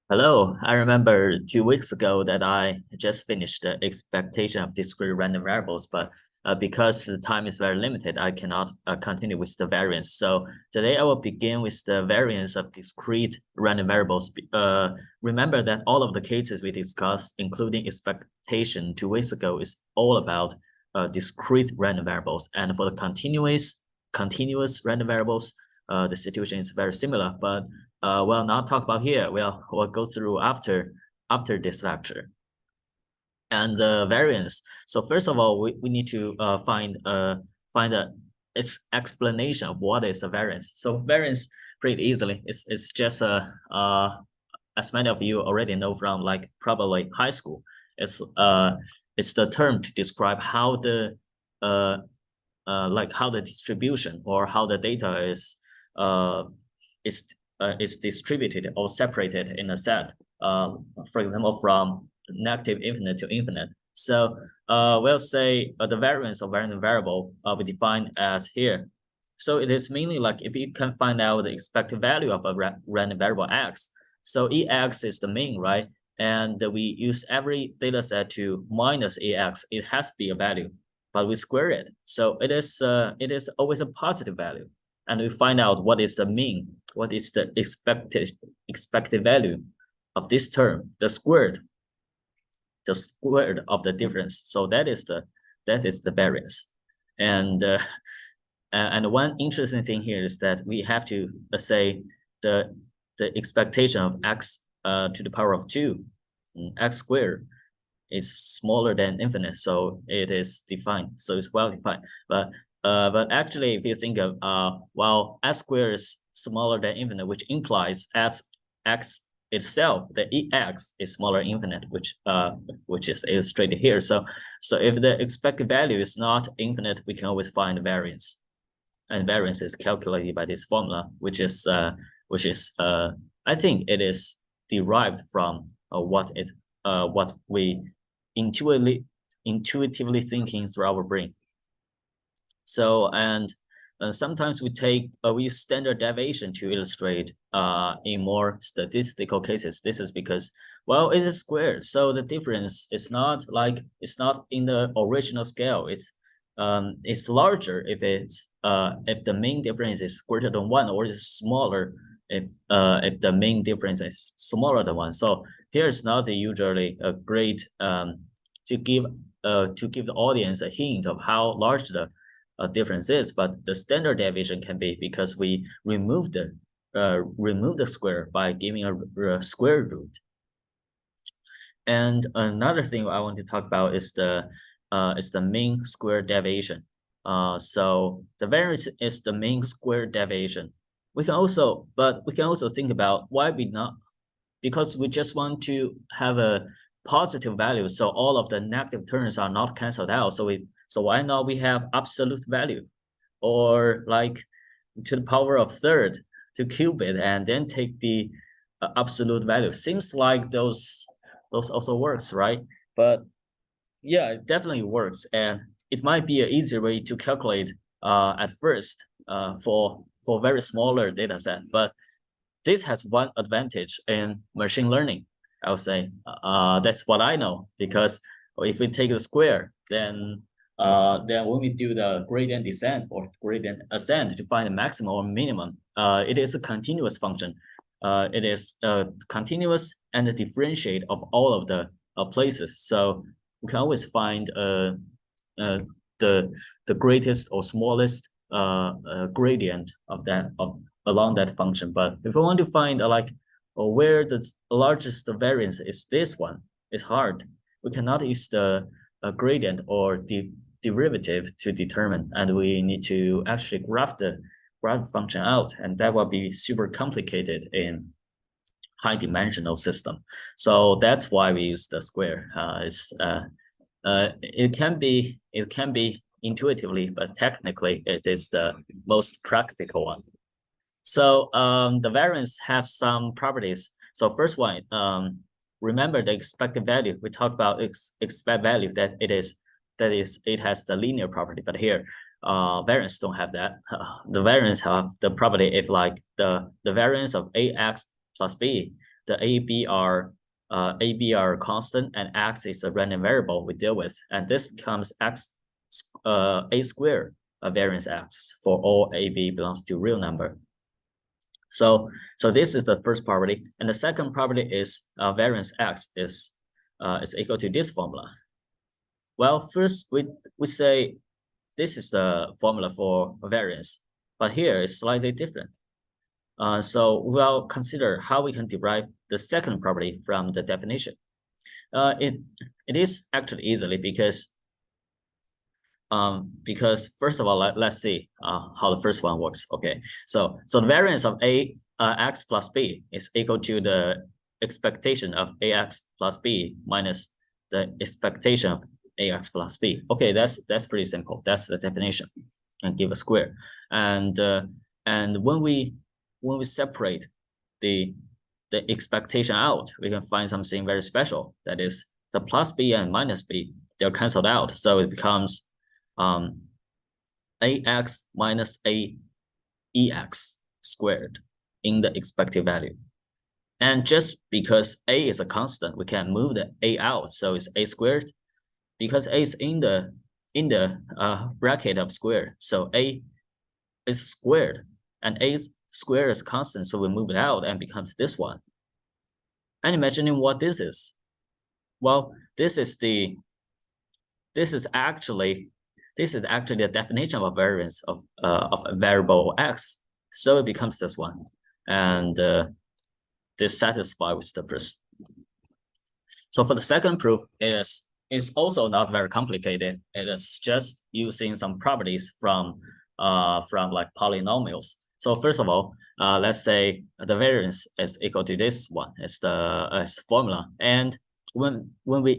Hello, I remember 2 weeks ago that I just finished the expectation of discrete random variables, but because the time is very limited, I cannot continue with the variance. So today I will begin with the variance of discrete random variables. Remember that all of the cases we discussed, including expectation 2 weeks ago, is all about discrete random variables. And for the continuous random variables, the situation is very similar, but we'll not talk about here. We'll go through after this lecture. And the variance. So first of all, we need to find a explanation of what is a variance. So variance pretty easily. It's just as many of you already know from like probably high school. It's the term to describe how the how the distribution or how the data is distributed or separated in a set, for example, from negative infinite to infinite. So we'll say the variance of random variable we define as here. So it is mainly like if you can find out the expected value of a random variable x, so ex is the mean, right? And we use every data set to minus ax. It has to be a value, but we square it. So it is always a positive value. And we find out what is the mean, what is the expected value of this term, the squared of the difference. So that is the variance. And one interesting thing here is that we have to say the expectation of x to the power of 2, x squared, is smaller than infinite, so it is defined, so it's well defined. But actually, if you think of well, s squared is smaller than infinite, which implies as x itself, the ex is smaller than infinite, which is illustrated here. So if the expected value is not infinite, we can always find the variance, and variance is calculated by this formula, which is I think it is derived from what we intuitively thinking through our brain. So and sometimes we use standard deviation to illustrate in more statistical cases. This is because, well, it is squared, so the difference is not in the original scale. It's larger if the main difference is greater than 1, or is smaller if the main difference is smaller than 1. So here is not usually a great to give the audience a hint of how large the difference is, but the standard deviation can be because we remove the square by giving a square root. And another thing I want to talk about is the mean square deviation. So the variance is the mean square deviation. We can also think about why we not, because we just want to have a positive value, so all of the negative terms are not canceled out. So why not we have absolute value, or like to the power of third to cube it and then take the absolute value. Seems like those also works, right? But yeah, it definitely works, and it might be an easier way to calculate at first for very smaller data set. But this has one advantage in machine learning, I would say. That's what I know, because if we take the square, then when we do the gradient descent or gradient ascent to find the maximum or minimum, it is a continuous function. It is continuous and differentiate of all of the places. So we can always find the greatest or smallest gradient along that function. But if we want to find where the largest variance is, this one is hard. We cannot use the gradient or the derivative to determine, and we need to actually graph the function out, and that will be super complicated in high dimensional system. So that's why we use the square. It can be intuitively, but technically it is the most practical one. So the variance have some properties. So first one, remember the expected value. We talked about expected value, that it has the linear property, but here variance don't have that. The variance have the property if like the variance of ax plus b the A, B are constant and X is a random variable we deal with, and this becomes X A squared variance X for all A, B belongs to real number. So this is the first property, and the second property is variance X is equal to this formula. Well, first we say this is the formula for variance, but here is slightly different. So we'll consider how we can derive the second property from the definition. It is actually easily because first of all, let's see how the first one works. Okay, so the variance of X plus B is equal to the expectation of AX plus B minus the expectation of AX plus B. Okay, that's pretty simple. That's the definition, and give a square. And when we separate the expectation out, we can find something very special. That is, the plus B and minus B, they're canceled out, so it becomes AX minus AEX squared in the expected value. And just because A is a constant, we can move the A out, so it's A squared. Because A is in the bracket of squared, so A is squared, and A squared is constant, so we move it out and becomes this one. And imagining what this is. Well, this is actually the definition of a variance of a variable X. So it becomes this one, and this satisfies with the first. So for the second proof, it's also not very complicated. It is just using some properties from like polynomials. So first of all, let's say the variance is equal to this one. It's the formula, and when we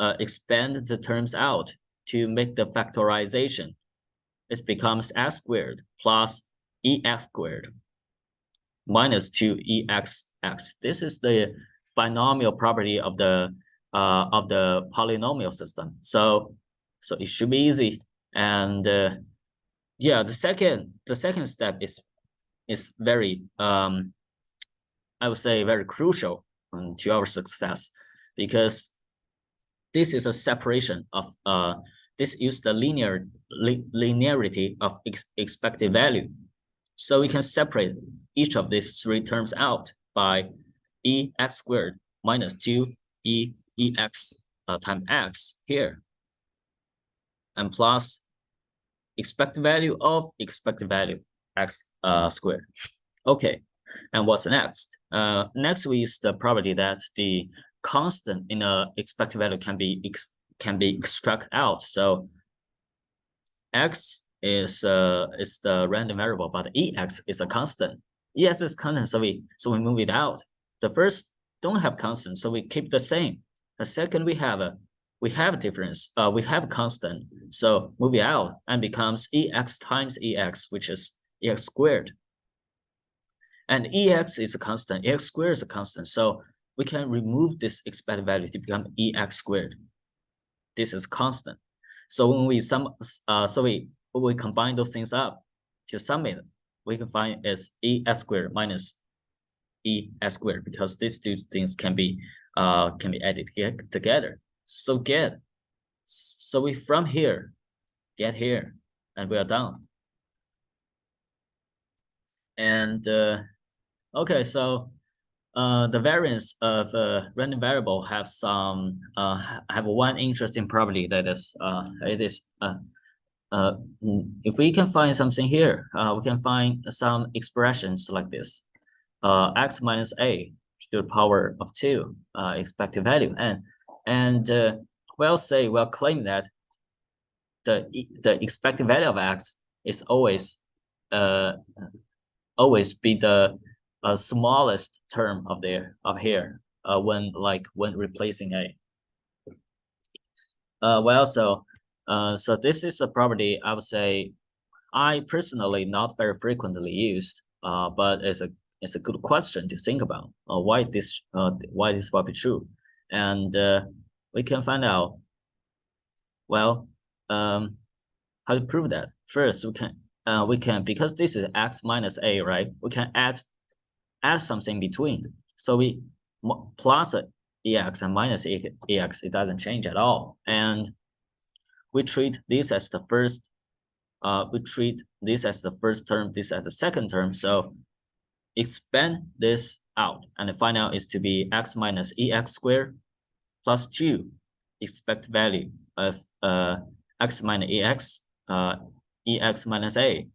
expand the terms out to make the factorization, it becomes x squared plus EX squared minus 2EXX. This is the binomial property of the polynomial system. So it should be easy. And yeah, the second step is very I would say very crucial to our success, because this is a separation of this is the linearity of expected value. So we can separate each of these three terms out by EX squared minus 2EX times X here, and plus expected value of expected value X squared. Okay, and what's next? Next we use the property that the constant in a expected value can be extracted out. So X is the random variable, but EX is a constant. EX is constant, so we move it out. The first don't have constant, so we keep the same. The second we have a difference. We have a constant, so move it out and becomes EX times EX, which is EX squared. And EX is a constant, EX squared is a constant, so we can remove this expected value to become EX squared. This is constant. So when we we combine those things up to sum it, we can find as EX squared minus EX squared, because these two things can be added together. So we from here get here, and we are done. And okay, so the variance of a random variable have one interesting property, that is if we can find something here, we can find some expressions like this: x minus a to the power of 2 expected value, and we'll claim that the expected value of x is always be the smallest term of here when replacing a. So this is a property I would say I personally not very frequently used, but it's a good question to think about. Why this will be true, and we can find out. Well, how to prove that? First, we can because this is x minus a, right? We can add something between. So we plus EX and minus EX, it doesn't change at all. And we treat this as the first, term, this as the second term. So expand this out, and the final is to be x minus EX squared plus 2 expected value of x minus EX, EX minus A,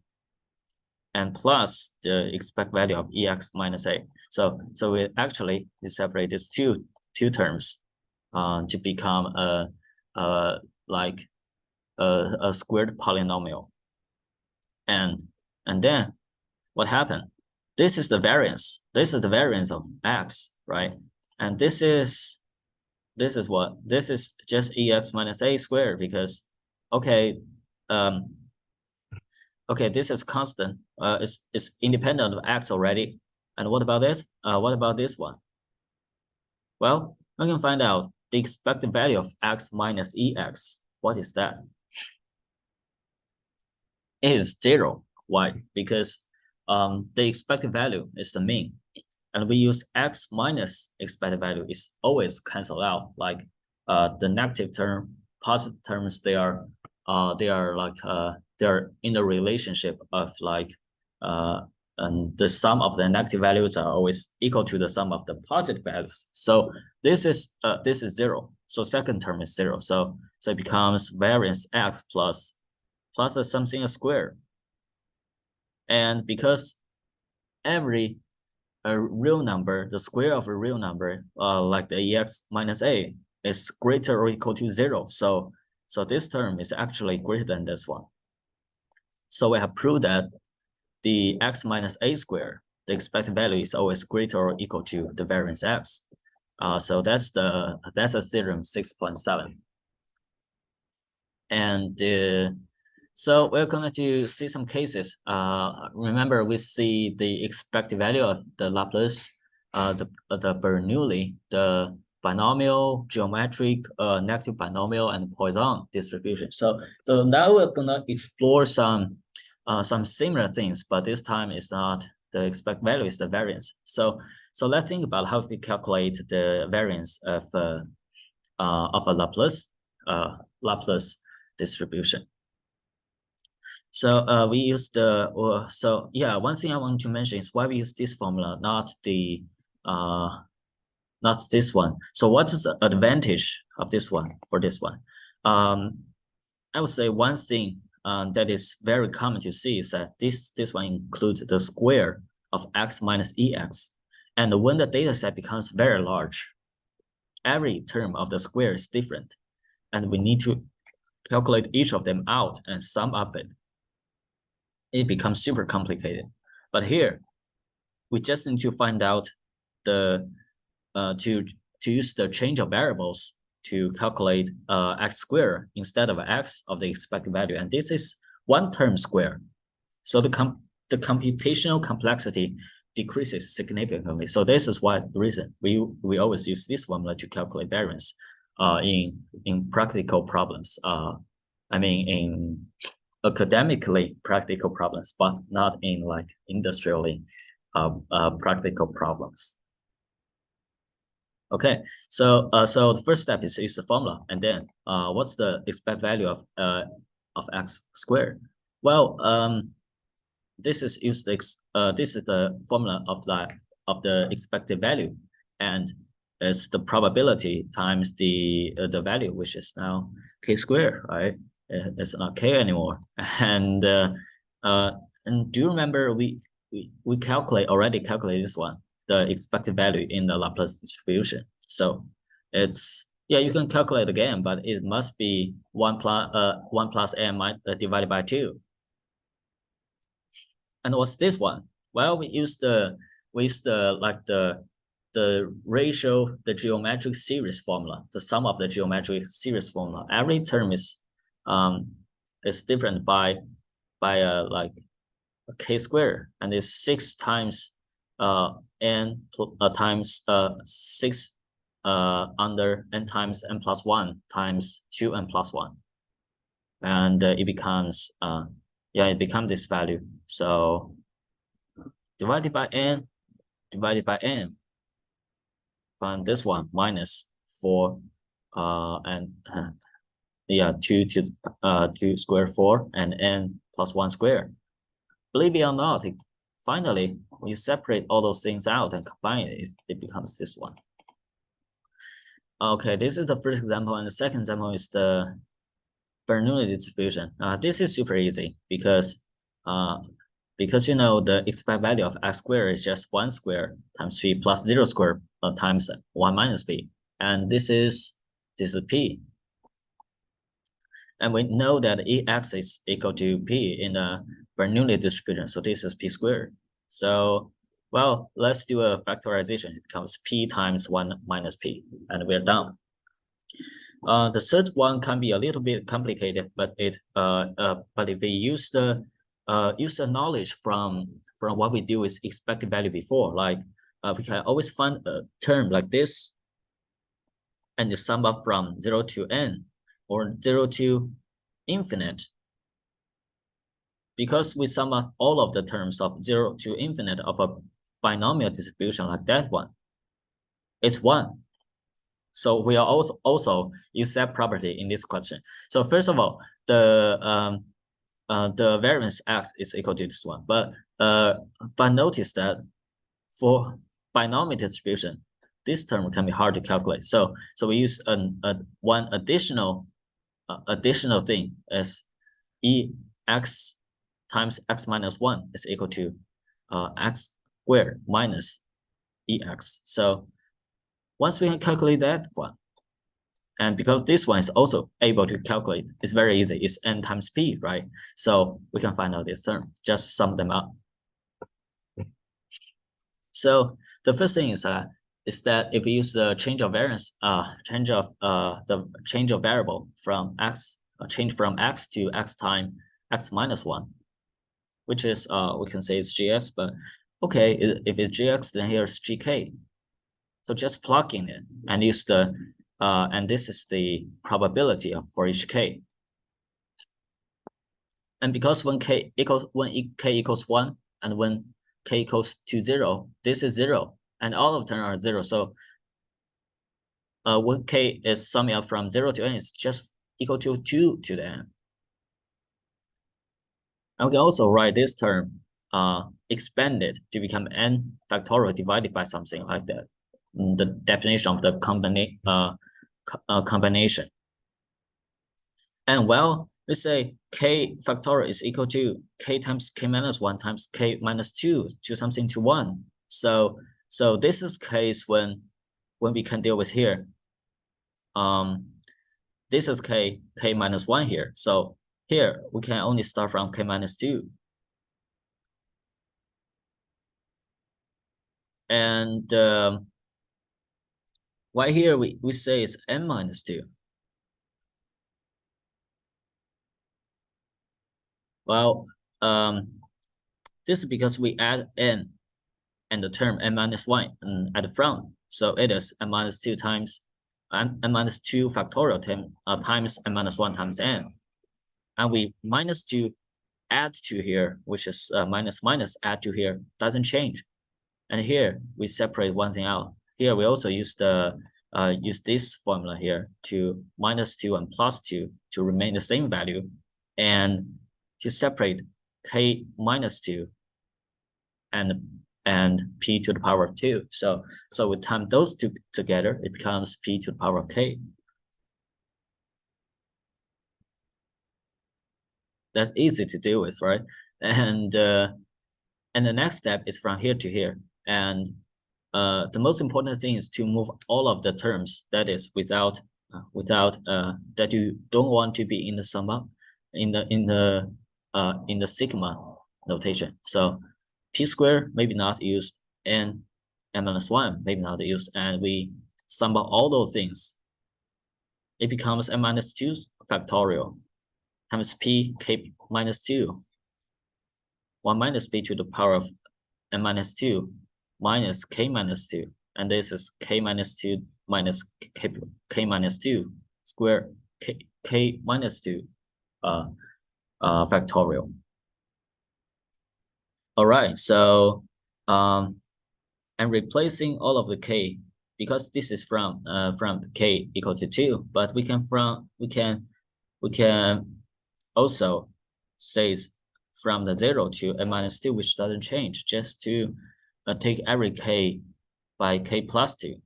and plus the expected value of EX minus A. So we actually separate these two terms to become a squared polynomial. And then what happened? This is the variance. This is the variance of x, right? And this is what? This is just EX minus A squared, because okay, this is constant. It's independent of x already. And what about this? What about this one? Well, we can find out the expected value of x minus EX. What is that? It is 0. Why? Because the expected value is the mean, and we use x minus expected value is always cancelled out. Like the negative term, positive terms, they are in the relationship of and the sum of the negative values are always equal to the sum of the positive values. So this is 0. So second term is 0. So it becomes variance x plus something squared. And because every real number, the square of a real number, like the EX minus A, is greater or equal to 0. So this term is actually greater than this one. So we have proved that the x minus A squared, the expected value, is always greater or equal to the variance x. So that's the theorem 6.7. And so we're going to see some cases. Remember, we see the expected value of the Laplace, the Bernoulli, the binomial, geometric, negative binomial, and Poisson distribution. So now we're going to explore some similar things, but this time it's not the expected value, is the variance. So let's think about how to calculate the variance of a Laplace distribution. So we use one thing I want to mention is why we use this formula, not this one. So what is the advantage of this one for this one? I would say one thing that is very common to see is that this one includes the square of x minus EX. And when the data set becomes very large, every term of the square is different, and we need to calculate each of them out and sum up it. It becomes super complicated. But here, we just need to find out to use the change of variables to calculate x squared instead of x of the expected value, and this is one term square. So the computational complexity decreases significantly. So this is why the reason we always use this formula to calculate variance in practical problems. I mean in academically practical problems, but not in like industrially practical problems. Okay, so the first step is to use the formula, and then what's the expected value of x squared? Well, this is the formula of the expected value, and it's the probability times the value, which is now k squared, right? It's not k anymore. And do you remember we already calculated this one, the expected value in the Laplace distribution? So it's, yeah, you can calculate again, but it must be 1 plus n divided by 2. And what's this one? Well, we use the ratio, the geometric series formula, the sum of the geometric series formula. Every term is different by like k squared, and it's 6 times n times 6 under n times n plus 1 times 2n plus 1, and it becomes it becomes this value. So divided by n find this one minus 4 and 2 to 2 square 4 and n plus 1 square. Believe it or not, finally, when you separate all those things out and combine it, it becomes this one. Okay, this is the first example, and the second example is the Bernoulli distribution. This is super easy because you know the expected value of x squared is just 1 squared times p plus 0 squared times 1 minus p, and this is p. And we know that Ex is equal to P in the Bernoulli distribution. So this is P squared. So, well, let's do a factorization. It becomes P times 1 minus P, and we're done. The third one can be a little bit complicated, but if we use the knowledge from what we do with expected value before, like we can always find a term like this, and you sum up from 0 to n, or 0 to infinite, because we sum up all of the terms of 0 to infinite of a binomial distribution like that one, it's 1. So we are also use that property in this question. So first of all, the variance x is equal to this one, but notice that for binomial distribution, this term can be hard to calculate. So we use one additional thing as Ex times x minus 1 is equal to x squared minus Ex. So once we can calculate that one, and because this one is also able to calculate, it's very easy. It's n times p, right? So we can find out this term. Just sum them up. So the first thing is that if we use the change of variance, change of variable from x, change from x to x times x minus 1, which is we can say it's gs, but okay, if it's gx, then here's gk. So just plug in it and use the and this is the probability for each k. And because when k equals 1 and when k equals to 0, this is 0, and all of them are 0. So when k is summing up from 0 to n, it's just equal to 2 to the n. And we can also write this term expanded to become n factorial divided by something like that. The definition of the combination. And well, we say k factorial is equal to k times k minus 1 times k minus 2 to something to 1. So this is case when we can deal with here. This is k minus 1 here. So here we can only start from k minus 2. And why here we say it's n minus 2? Well, this is because we add n and the term n minus 1 at the front. So it is n minus 2 times n minus 2 factorial times n minus 1 times n. And we minus 2 add to here, which is minus add to here, doesn't change. And here we separate one thing out. Here we also use this formula here to minus 2 and plus 2 to remain the same value, and to separate k minus 2 and p to the power of 2. So we time those two together, it becomes p to the power of k. That's easy to deal with, right? And the next step is from here to here. And the most important thing is to move all of the terms, that is without that you don't want to be in the sum up, in the sigma notation. So p squared maybe not used, and n minus 1 maybe not used, and we sum up all those things. It becomes n minus 2 factorial times p k minus 2, 1 minus p to the power of n minus 2 minus k minus 2, and this is k minus 2 minus k minus 2 square k minus 2 factorial. All right, so and replacing all of the k because this is from k equal to 2, but we can also say from the 0 to n minus 2, which doesn't change, just to take every k by k plus 2.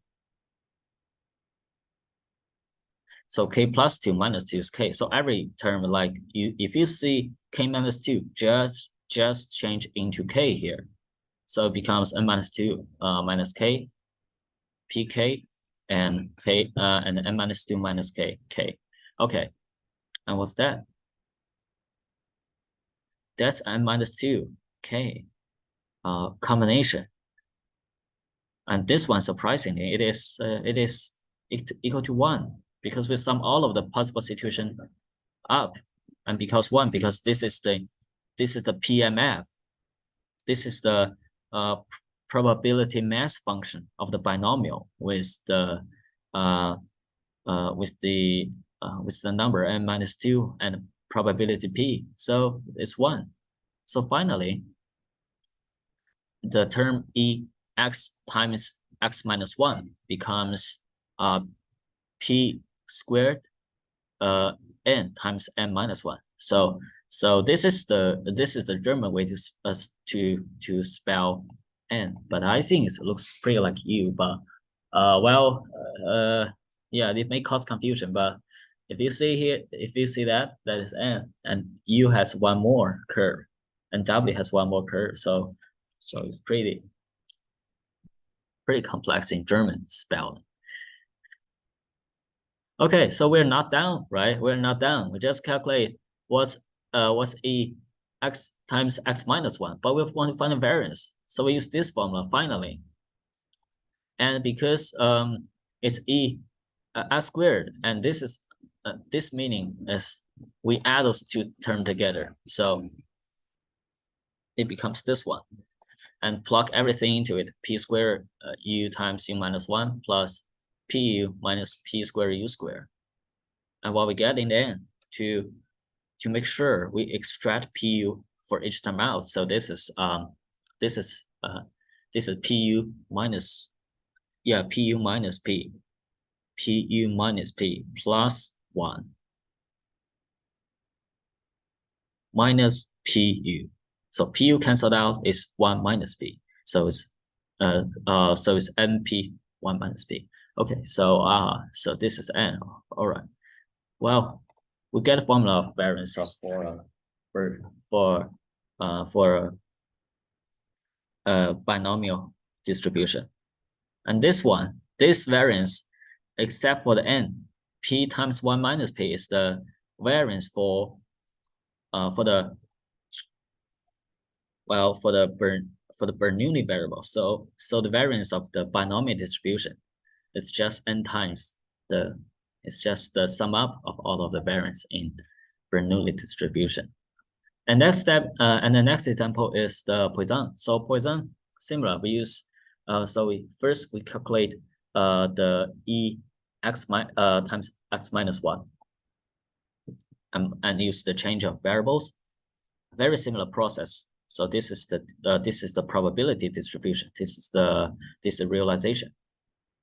So k plus 2 minus 2 is k. So every term, like if you see k minus 2, just change into k here. So it becomes n minus 2 minus k, pk, and k and n minus 2 minus k. Okay, and what's that? That's n minus 2 k combination. And this one, surprisingly, it is equal to 1, because we sum all of the possible situation up, and because this is the PMF. This is the probability mass function of the binomial with the number n minus 2 and probability p. So it's 1. So finally, the term E x times x minus 1 becomes p squared n times n minus 1. So this is the German way to spell n, but I think it looks pretty like U. But yeah, it may cause confusion. But if you see here, that is n, and U has one more curve, and W has one more curve. So it's pretty complex in German spelled. Okay, so we're not done, right? We're not done. We just calculate what's E x times x minus 1, but we want to find a variance. So we use this formula finally. And because it's E x squared, and this is this meaning is we add those two terms together. So it becomes this one. And plug everything into it. P squared U times U minus 1 plus PU minus P squared U squared. And what we get in the end, to make sure we extract PU for each term out. So this is PU minus PU minus P plus 1 minus PU. So PU canceled out is 1 minus P. So it's NP 1 minus P. Okay, so this is N. All right. Well, we get a formula of variance of for binomial distribution, and this variance, except for the N, P times 1 minus P is the variance for the Bernoulli variable. So the variance of the binomial distribution is just n times it's just the sum up of all of the variance in Bernoulli distribution. And next step, and the next example is the Poisson. So Poisson, similar. We use we calculate the E x times x minus 1, and use the change of variables. Very similar process. So this is the probability distribution. This is realization.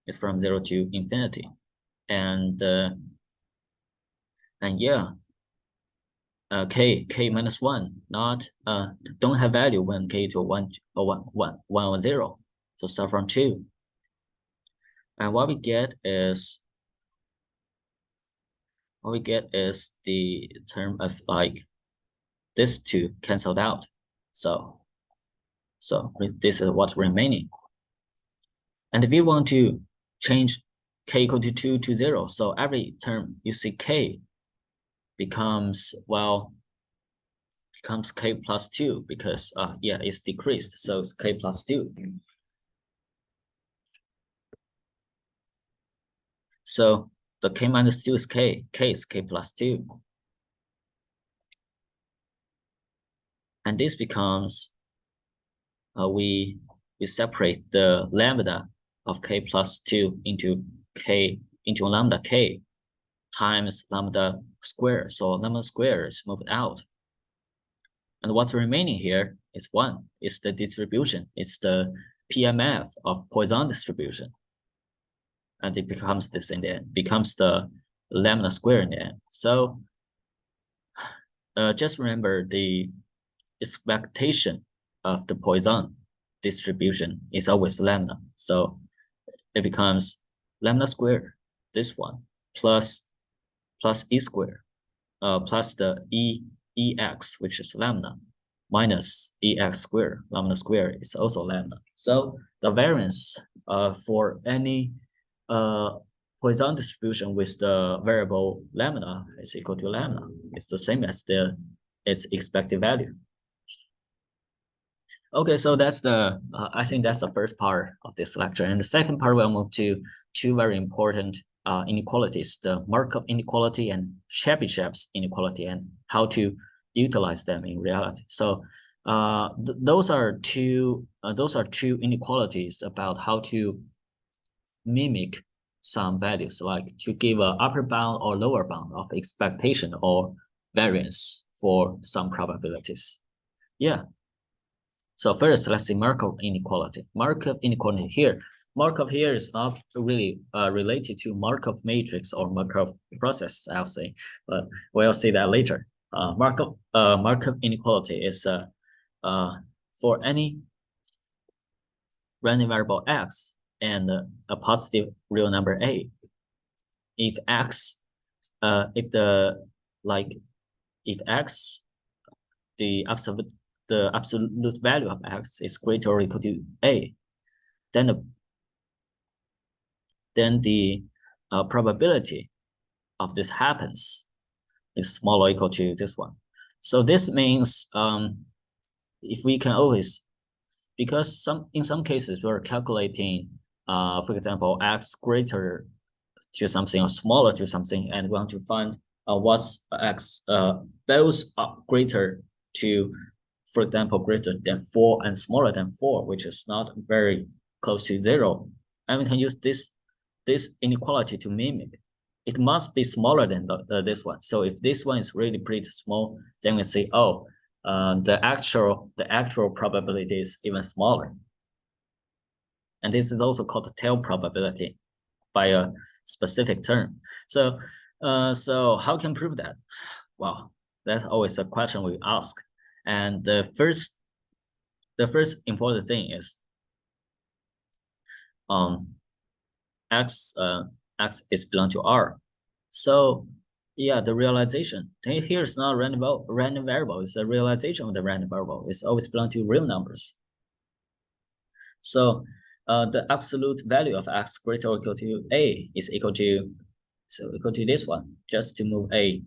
It's from 0 to infinity, and yeah, k minus 1 don't have value when k to 1 or 0. So start from 2, and what we get is the term of like this 2 canceled out. So this is what's remaining. And if you want to change k equal to 2 to 0, so every term you see k becomes k plus 2, because it's decreased, so it's k plus 2. So the k minus 2 is k is k plus 2. And this becomes we separate the lambda of k plus 2 into lambda k times lambda square. So lambda square is moved out. And what's remaining here is 1. It's the distribution. It's the PMF of Poisson distribution. and it becomes this in the end, becomes the lambda square in the end. So just remember the expectation of the Poisson distribution is always lambda. So it becomes lambda squared, this one, plus e squared, plus the ex, which is lambda, minus ex squared. Lambda squared is also lambda. So the variance for any Poisson distribution with the variable lambda is equal to lambda. It's the same as its expected value. Okay, so that's the I think that's the first part of this lecture, and the second part we'll move to two very important inequalities: the Markov inequality and Chebychev's inequality, and how to utilize them in reality. So those are two inequalities about how to mimic some values, like to give an upper bound or lower bound of expectation or variance for some probabilities. Yeah. So first, let's see Markov inequality. Markov inequality here. Markov here is not really related to Markov matrix or Markov process, I'll say, but we'll see that later. Markov inequality is for any random variable x and a positive real number a. If x, if x, the absolute value of x is greater or equal to a, then the probability of this happens is small or equal to this one. So this means if we can always, because in some cases we're calculating, for example, x greater to something or smaller to something, and we want to find what's x values are greater to, for example, greater than 4 and smaller than 4, which is not very close to 0. And we can use this inequality to mimic. It must be smaller than this one. So if this one is really pretty small, then we say, oh, the actual probability is even smaller. And this is also called the tail probability by a specific term. So how can we prove that? Well, that's always a question we ask. And the first important thing is x is belong to R. So yeah, the realization here is not random variable. It's a realization of the random variable. It's always belong to real numbers. So the absolute value of x greater or equal to a is equal to this one. Just to move a,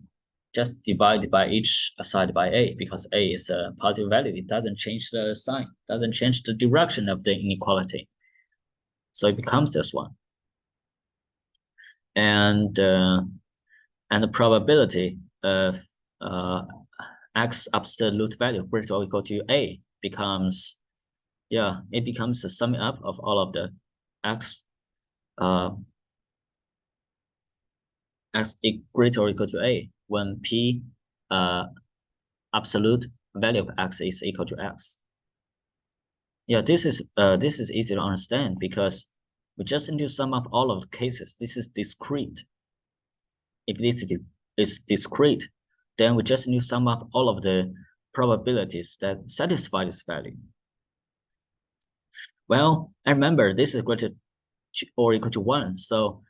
just divide by each side by a, because a is a positive value. It doesn't change the sign, doesn't change the direction of the inequality. So it becomes this one. And the probability of x absolute value greater or equal to a becomes, yeah, it becomes the summing up of all of the x greater or equal to a when p absolute value of x is equal to x. Yeah, this is easy to understand because we just need to sum up all of the cases. This is discrete. If this is discrete, then we just need to sum up all of the probabilities that satisfy this value. Well, I remember this is greater to or equal to 1. So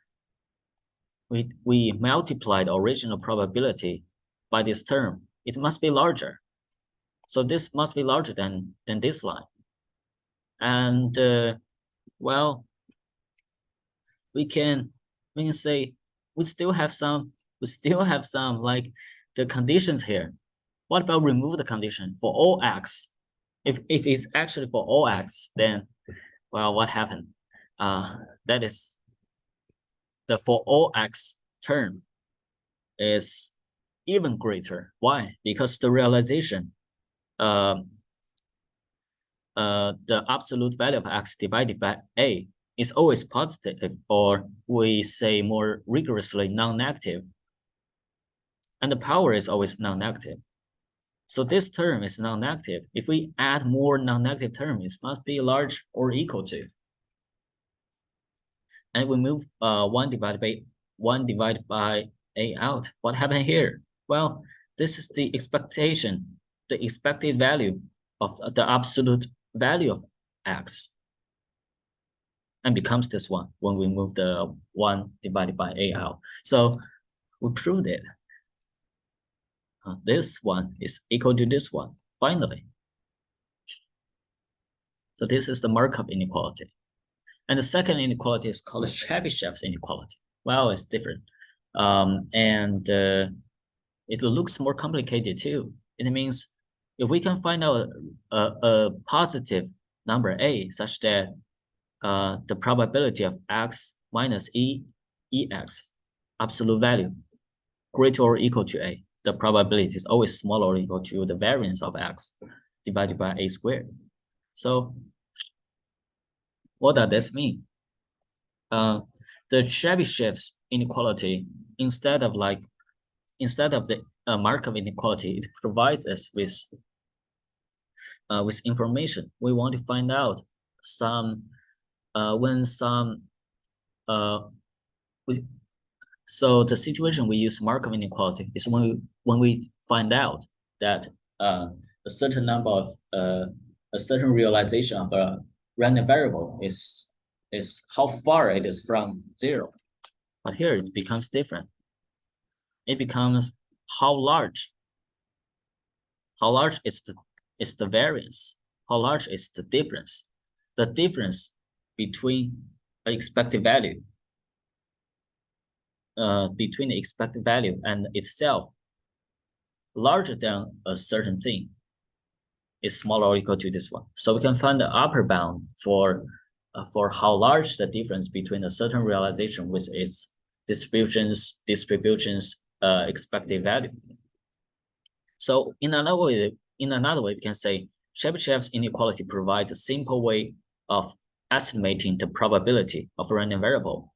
we multiply the original probability by this term. It must be larger. So this must be larger than this line. And well, we can say we still have some like the conditions here. What about remove the condition for all x? If it's actually for all x, then well, what happened? That is the for all x term is even greater. Why? Because the realization, the absolute value of x divided by a is always positive, or we say more rigorously non-negative, and the power is always non-negative. So this term is non-negative. If we add more non-negative terms, it must be large or equal to. and we move 1 divided by a out. What happened here? Well, this is the expectation, the expected value of the absolute value of x, and becomes this one when we move the 1 divided by a out. So we proved it. This one is equal to this one, finally. So this is the Markov inequality. And the second inequality is called Chebychev's inequality. Well, it's different. It looks more complicated too. It means if we can find out a positive number a such that the probability of x minus ex, absolute value, greater or equal to a, the probability is always smaller or equal to the variance of x divided by a squared. So what does this mean? The Chebychev's inequality, instead of the Markov inequality, it provides us with information. We want to find out some so the situation we use Markov inequality is when we find out that a certain number of a certain realization of a random variable is how far it is from 0. But here it becomes different. It becomes how large is the variance, how large is the difference between an expected value between the expected value and itself larger than a certain thing is smaller or equal to this one. So we can find the upper bound for how large the difference between a certain realization with its distributions expected value. So in another way, we can say Chebychev's inequality provides a simple way of estimating the probability of a random variable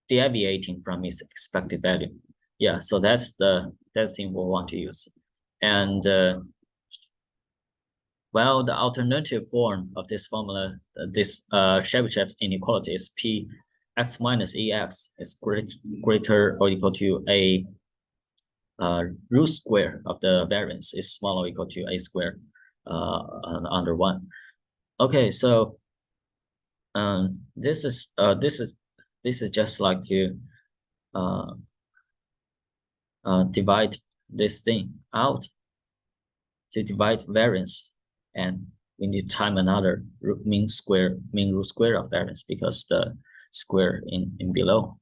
deviating from its expected value. Yeah, so that's the thing we want to use. And well, the alternative form of this formula, this Chebychev's inequality is P x minus ex is greater or equal to a root square of the variance is smaller or equal to a square under 1. Okay, so this is just like to divide this thing out to divide variance, and we need to time another mean root square of variance because the square in below.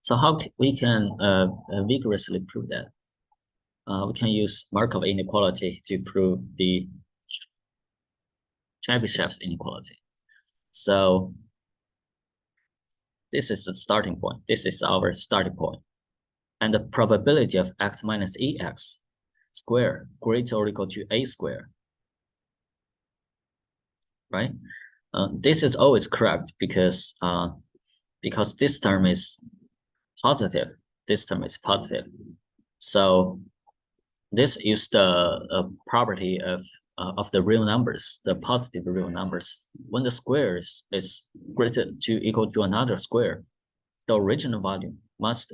So how we can vigorously prove that? We can use Markov inequality to prove the Chebychev's inequality. So this is the starting point. This is our starting point. And the probability of x minus ex square greater or equal to a square, right? This is always correct because this term is positive. This term is positive. So this is the property of the real numbers, the positive real numbers. When the square is greater to equal to another square, the original value must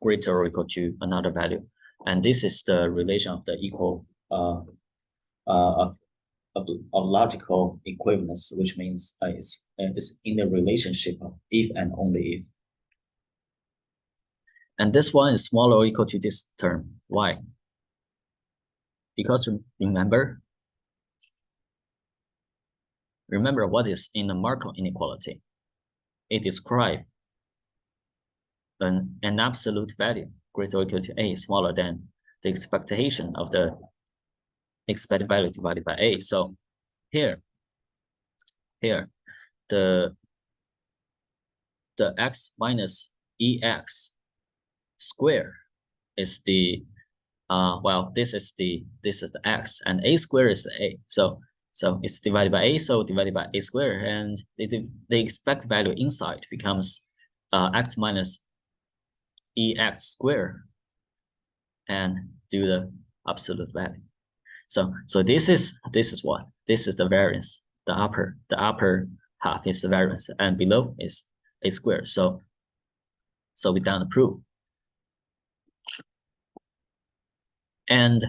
greater or equal to another value, and this is the relation of the equal of logical equivalence, which means it's in the relationship of if and only if. And this one is smaller or equal to this term. Why? Because remember what is in the Markov inequality. It describes an absolute value greater or equal to a smaller than the expectation of the expected value divided by a. So here the x minus ex square is the well, this is the x, and a square is the a. So it's divided by a, so divided by a square, and the expected value inside becomes x minus ex square, and do the absolute value. So this is what? This is the variance, the upper half is the variance, and below is a square. So we done the proof. And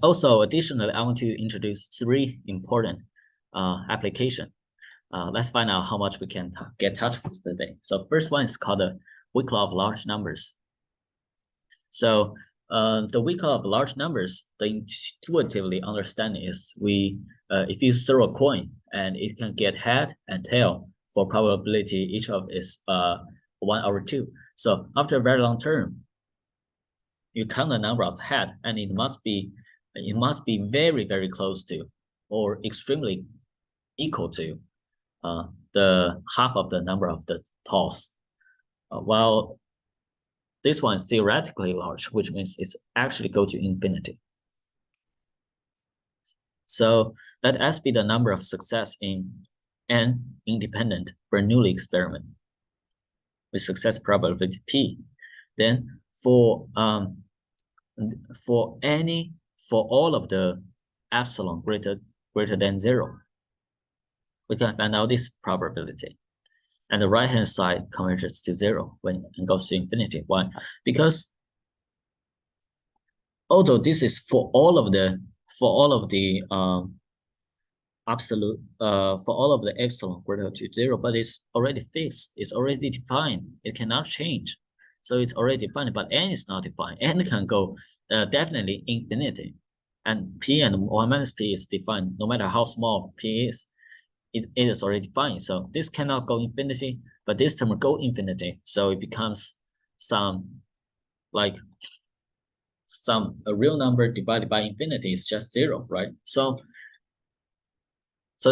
also additionally, I want to introduce 3 important application. Let's find out how much we can get touch with today. So first one is called the weak law of large numbers. So the weak law of large numbers, the intuitively understanding is if you throw a coin and it can get head and tail for probability each of is 1 over 2. So after a very long term, you count the number of head, and it must be very, very close to or extremely equal to the half of the number of the tails. While this one is theoretically large, which means it's actually go to infinity. So let S be the number of success in an independent Bernoulli experiment with success probability P. Then for all of the epsilon greater than 0, we can find out this probability. And the right-hand side converges to 0 when it goes to infinity. Why? Because although this is for all of the absolute for all of the epsilon greater to 0, but it's already fixed. It's already defined. It cannot change. So it's already defined, but n is not defined. N can go definitely infinity, and p and 1 minus p is defined. No matter how small p is, it is already defined. So this cannot go infinity, but this term will go infinity. So it becomes a real number divided by infinity is just 0, right? So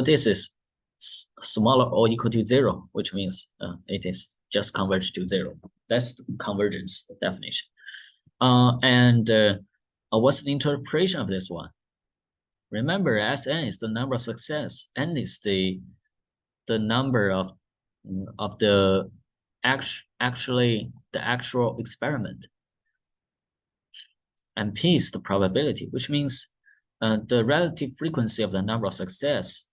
this is smaller or equal to 0, which means it is just converged to 0. That's the convergence definition. What's the interpretation of this one? Remember, Sn is the number of success. N is the number of the actual experiment. And P is the probability, which means the relative frequency of the number of success.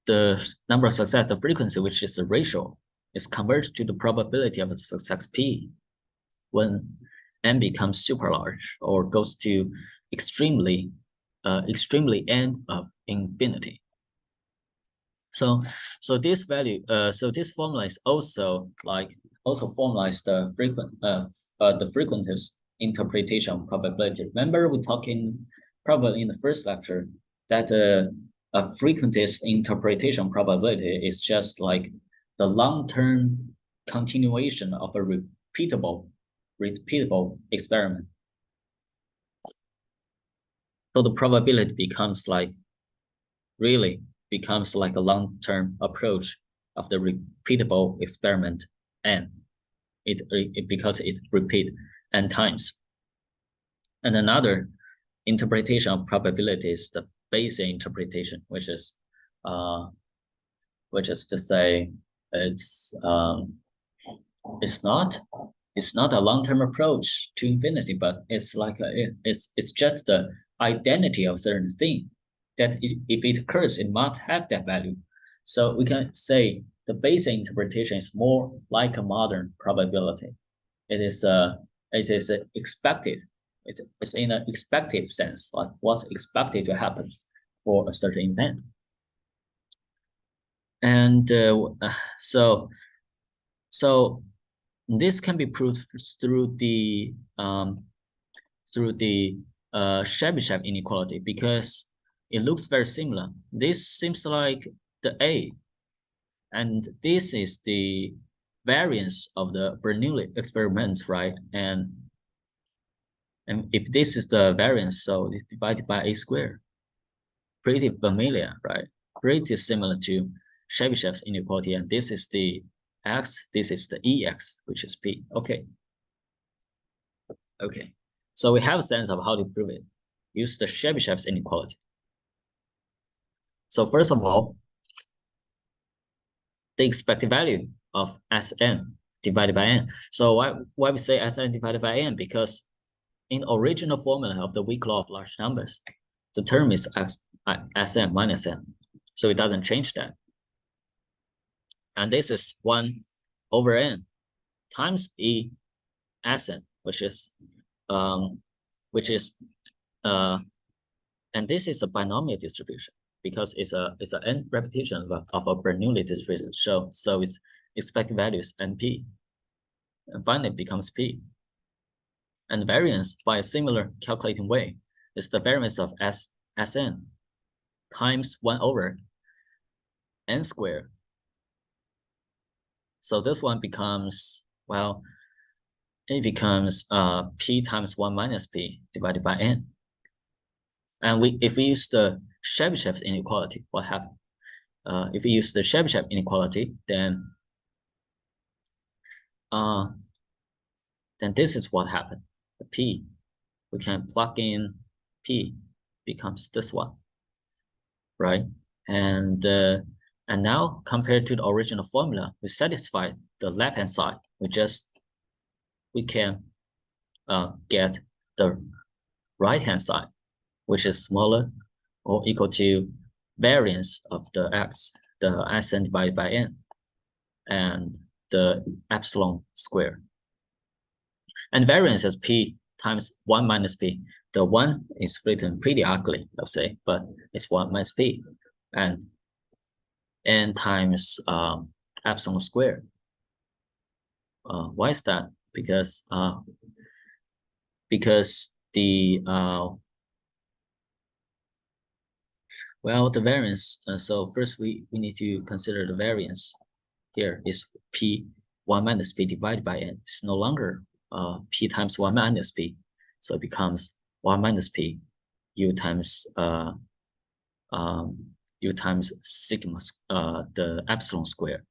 The number of success, the frequency, which is the ratio, is converged to the probability of a success P when n becomes super large or goes to extremely n of infinity. So this value, this formula is also formalized the frequentist interpretation of probability. Remember, we talking probably in the first lecture that a frequentist interpretation of probability is just like the long-term continuation of a repeatable experiment. So the probability becomes like a long-term approach of the repeatable experiment, and because it repeat n times. And another interpretation of probability is the Bayesian interpretation, which is to say it's not a long-term approach to infinity, but it's like it's just the identity of certain thing that if it occurs, it must have that value. So we can say the Bayesian interpretation is more like a modern probability. It is expected. It's in an expected sense, like what's expected to happen for a certain event. And so this can be proved through the Chebychev inequality, because it looks very similar. This seems like the A, and this is the variance of the Bernoulli experiments, right? And if this is the variance, so it's divided by a squared. Pretty familiar, right? Pretty similar to Chebychev's inequality, and this is the x, this is the ex, which is p. Okay. So we have a sense of how to prove it. Use the Chebychev's inequality. So first of all, the expected value of Sn divided by n. So why we say Sn divided by n? Because in original formula of the weak law of large numbers, the term is Sn minus n. So it doesn't change that. And this is 1 over n times E Sn, which is and this is a binomial distribution because it's a n repetition of a Bernoulli distribution. So its expected value is NP, and finally it becomes P. And variance by a similar calculating way is the variance of Sn times 1 over n squared. So this one becomes, well, it becomes P times 1 minus P divided by n. And if we use the Chebychev inequality, what happened? If we use the Chebychev inequality, then this is what happened. The P, we can plug in P, becomes this one, right? And now compared to the original formula, we satisfy the left-hand side. We can get the right-hand side, which is smaller or equal to variance of the x, the Sn divided by n, and the epsilon square. And variance is P times 1 minus P. The 1 is written pretty ugly, let's say, but it's 1 minus P. And n times epsilon square. Why is that? Because the well, the variance. So first we need to consider the variance. Here is P 1 minus P divided by n. It's no longer P times 1 minus P, so it becomes 1 minus P U times U times sigma the epsilon square.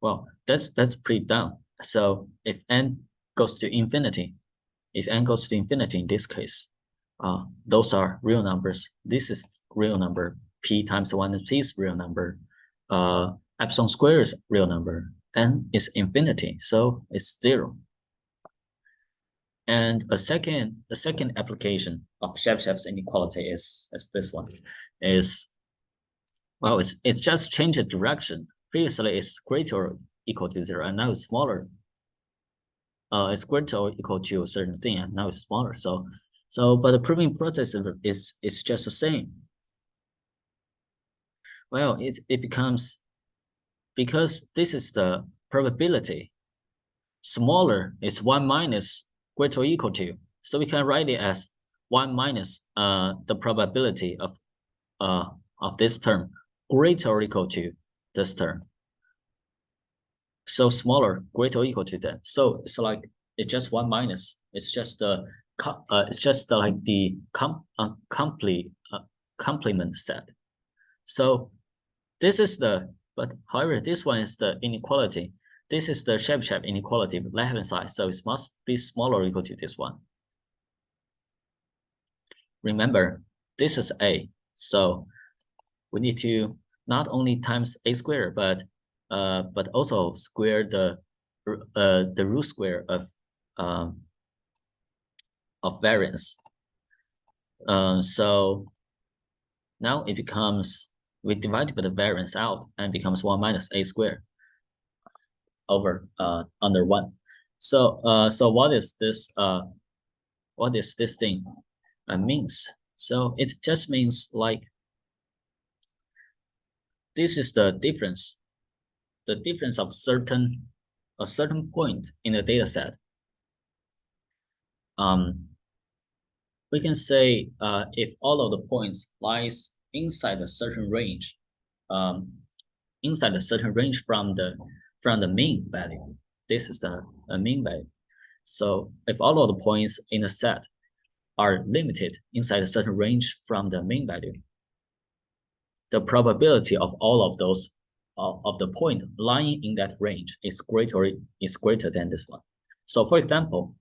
Well, that's pretty dumb. So if n goes to infinity, in this case, those are real numbers. This is real number. P times 1 is P is real number. Epsilon square is real number. N is infinity, so it's 0. And the second application of Chebychev's inequality is this one. It's just changed the direction. Previously, it's greater or equal to 0, and now it's smaller. It's greater or equal to a certain thing, and now it's smaller. But the proving process is just the same. Well, it becomes, because this is the probability, smaller is 1 minus greater or equal to. So we can write it as 1 minus the probability of this term greater or equal to this term. So smaller, greater or equal to that. So it's like it's just 1 minus. It's just the complement set. So this is however, this one is the inequality. This is the Chebychev inequality, left-hand side, so it must be smaller or equal to this one. Remember, this is A, so we need to not only times A squared, but also square the root square of variance. So now it becomes, we divide by the variance out and becomes 1 minus A squared over under 1. So what is this thing means? So it just means like this is the difference of a certain point in the data set. We can say if all of the points lies inside a certain range, from the mean value. This is the mean value. So if all of the points in a set are limited inside a certain range from the mean value, the probability of all of those of the point lying in that range is greater than this one. So for example,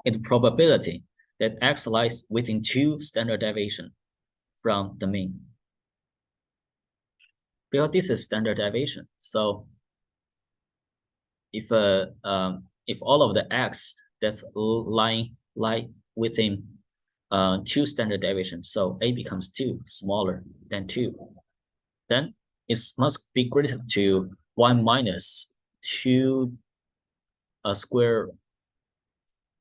it's probability that x lies within 2 standard deviation from the mean. Because this is standard deviation, so if all of the x that's lie within two standard deviations. So A becomes 2, smaller than 2. Then it must be greater to 1 minus 2 square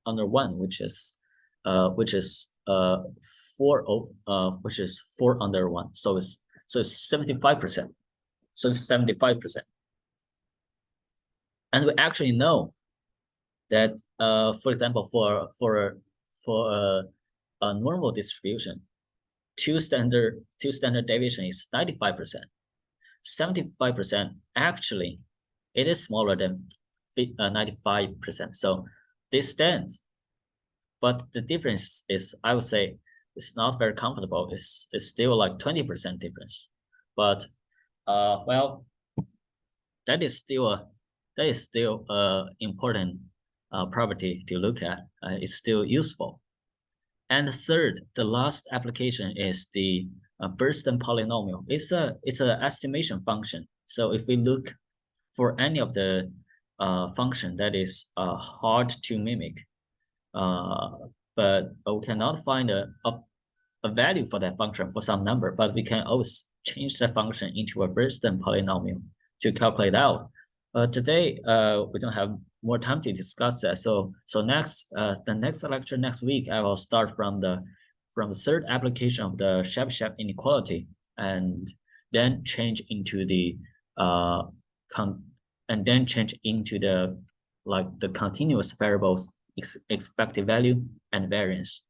under 1, which is 4 which is 4 under 1. So it's 75%. So it's 75%. And we actually know that for example, for a normal distribution, two standard deviation is 95%. 75% actually it is smaller than 95%. So this stands, but the difference is, I would say, it's not very comfortable. It's still like 20% difference. But well, that is still important property to look at. It's still useful. And third, the last application is the Bernstein polynomial. It's an estimation function. So if we look for any of the function that is hard to mimic, but we cannot find a value for that function for some number, but we can always change that function into a Bernstein polynomial to calculate out. Today, we don't have more time to discuss that. So next, the next lecture next week, I will start from the third application of the Chebychev inequality, and then change into the continuous variables expected value and variance.